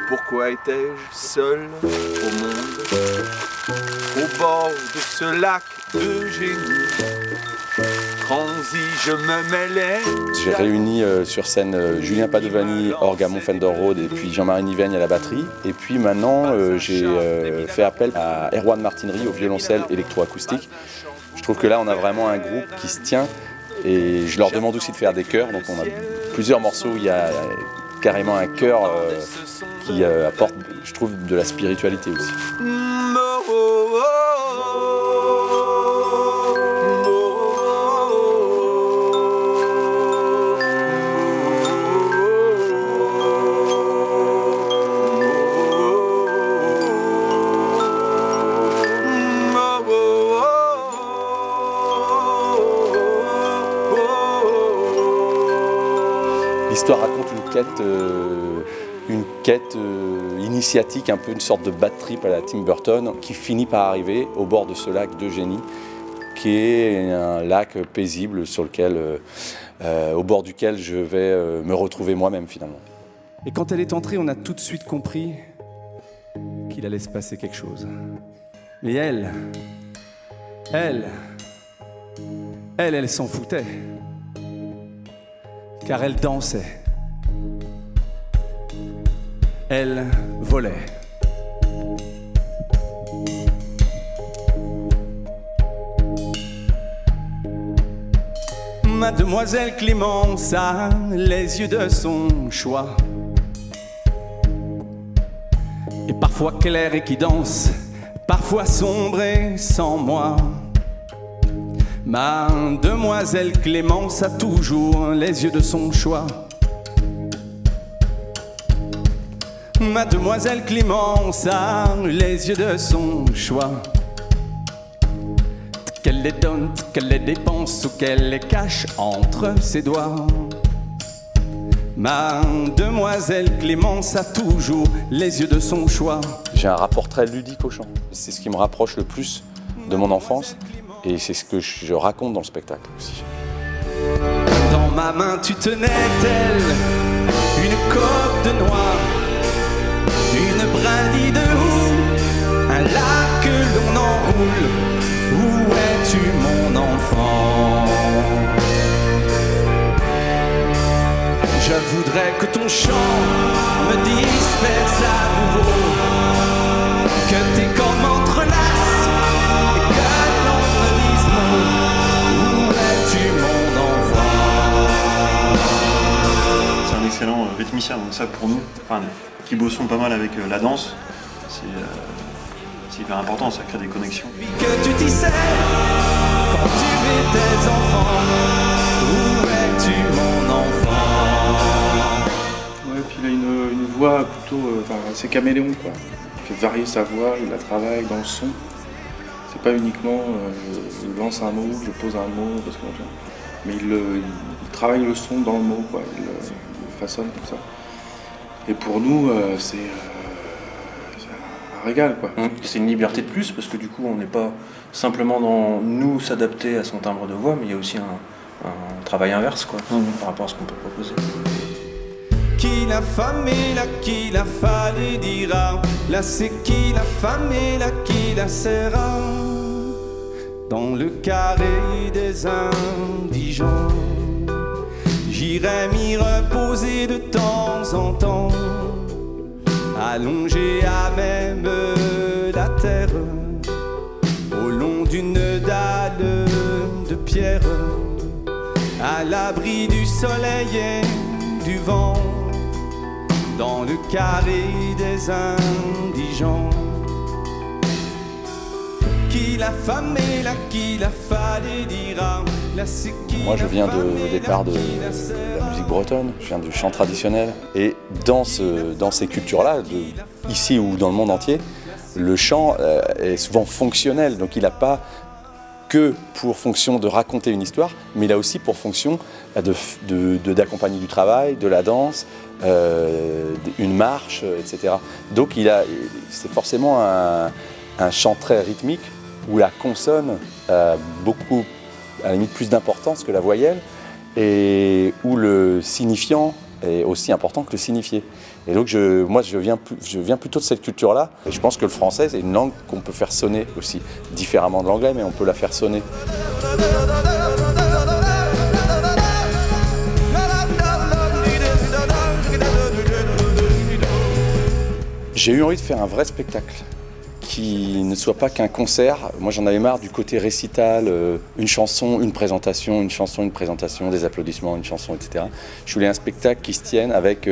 Pourquoi étais-je seul au monde, au bord de ce lac de génie? Transi, je me mêlais. J'ai réuni sur scène Julien Padovani, orgue à Montfender Road, et puis Jean-Marie Niveigne à la batterie. Et puis maintenant, j'ai fait appel à Erwan Martinry au violoncelle électroacoustique. Je trouve que là, on a vraiment un groupe qui se tient. Et je leur demande aussi de faire des chœurs. Donc on a plusieurs morceaux où il y a carrément un chœur qui apporte, je trouve, de la spiritualité aussi. L'histoire raconte une quête initiatique, un peu une sorte de bad trip à la Tim Burton, qui finit par arriver au bord de ce lac de génie, qui est un lac paisible sur lequel, au bord duquel je vais me retrouver moi-même finalement. Et quand elle est entrée, on a tout de suite compris qu'il allait se passer quelque chose. Mais elle s'en foutait. Car elle dansait. Elle volait. Mademoiselle Clémence a les yeux de son choix. Et parfois clair et qui danse, parfois sombre et sans moi. Mademoiselle Clémence a toujours les yeux de son choix. Mademoiselle Clémence a les yeux de son choix. Qu'elle les donne, qu'elle les dépense ou qu'elle les cache entre ses doigts. Mademoiselle Clémence a toujours les yeux de son choix. J'ai un rapport très ludique au chant. C'est ce qui me rapproche le plus de mon enfance. Et c'est ce que je raconte dans le spectacle aussi. Dans ma main tu tenais telle une coque de noix, une brindille de houx, un lac que l'on enroule. Où es-tu mon enfant? Je voudrais que ton chant me disperse à nouveau, que tes corps m'entrelacent et que l'on me dise mot. Où es-tu mon enfant? C'est un excellent rythmicien, donc ça pour nous, enfin, qui bossons pas mal avec la danse, c'est hyper important, ça crée des connexions. Que tu t'y sais quand tu étais enfant. Où es-tu mon enfant? Ouais, puis il a une voix plutôt assez caméléon, quoi. Il fait varier sa voix, il la travaille dans le son. C'est pas uniquement je lance un mot, je pose un mot, parce que, mais il travaille le son dans le mot, quoi. Il le façonne comme ça. Et pour nous, c'est un régal, quoi. C'est une liberté de plus parce que du coup on n'est pas simplement dans nous s'adapter à son timbre de voix, mais il y a aussi un travail inverse, quoi, par rapport à ce qu'on peut proposer. Qui la femme et la qui la fallait dira, là c'est qui la femme et la qui la serra, dans le carré des indigents. J'irai m'y reposer de temps en temps, allongé à même la terre, au long d'une dalle de pierre, à l'abri du soleil et du vent, dans le carré des indigents. Qui la femme et la qui la fallait dira. Moi je viens au départ de la musique bretonne, je viens du chant traditionnel. Et dans ces cultures-là, ici ou dans le monde entier, le chant est souvent fonctionnel. Donc il n'a pas que pour fonction de raconter une histoire, mais il a aussi pour fonction d'accompagner du travail, de la danse, une marche, etc. Donc c'est forcément un chant très rythmique où la consonne a beaucoup, à la limite, plus d'importance que la voyelle et où le signifiant est aussi important que le signifié. Et donc moi je viens plutôt de cette culture-là, et je pense que le français c'est une langue qu'on peut faire sonner aussi, différemment de l'anglais, mais on peut la faire sonner. J'ai eu envie de faire un vrai spectacle qui ne soit pas qu'un concert. Moi j'en avais marre du côté récital, une chanson, une présentation, une chanson, une présentation, des applaudissements, une chanson, etc. Je voulais un spectacle qui se tienne avec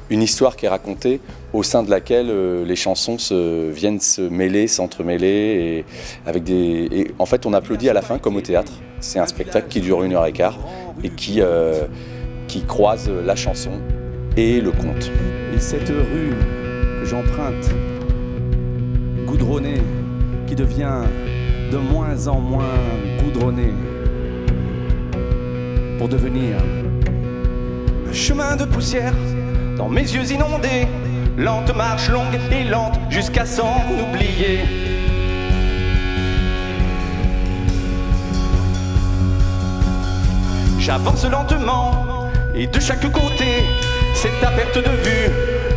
une histoire qui est racontée, au sein de laquelle les chansons viennent se mêler, s'entremêler, et en fait on applaudit à la fin comme au théâtre. C'est un spectacle qui dure 1h15 et qui croise la chanson et le conte. Et cette rue que j'emprunte, goudronnée, qui devient de moins en moins goudronnée, pour devenir un chemin de poussière dans mes yeux inondés, lente marche longue et lente jusqu'à s'en oublier. J'avance lentement et de chaque côté, c'est à perte de vue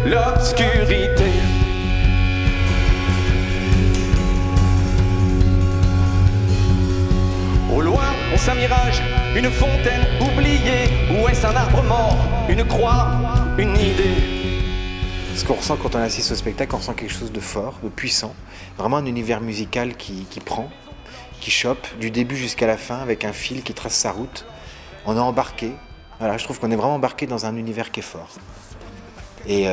l'obscurité. Au loin, est-ce un mirage, une fontaine oubliée, ou est-ce un arbre mort, une croix, une idée? Ce qu'on ressent quand on assiste au spectacle, on ressent quelque chose de fort, de puissant. Vraiment un univers musical qui prend, qui chope, du début jusqu'à la fin, avec un fil qui trace sa route. On est embarqué. Voilà, je trouve qu'on est vraiment embarqué dans un univers qui est fort. Et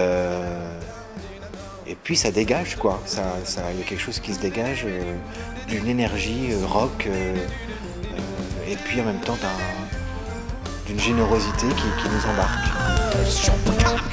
puis ça dégage, quoi. Il y a quelque chose qui se dégage, d'une énergie rock, et puis en même temps d'une générosité qui nous embarque.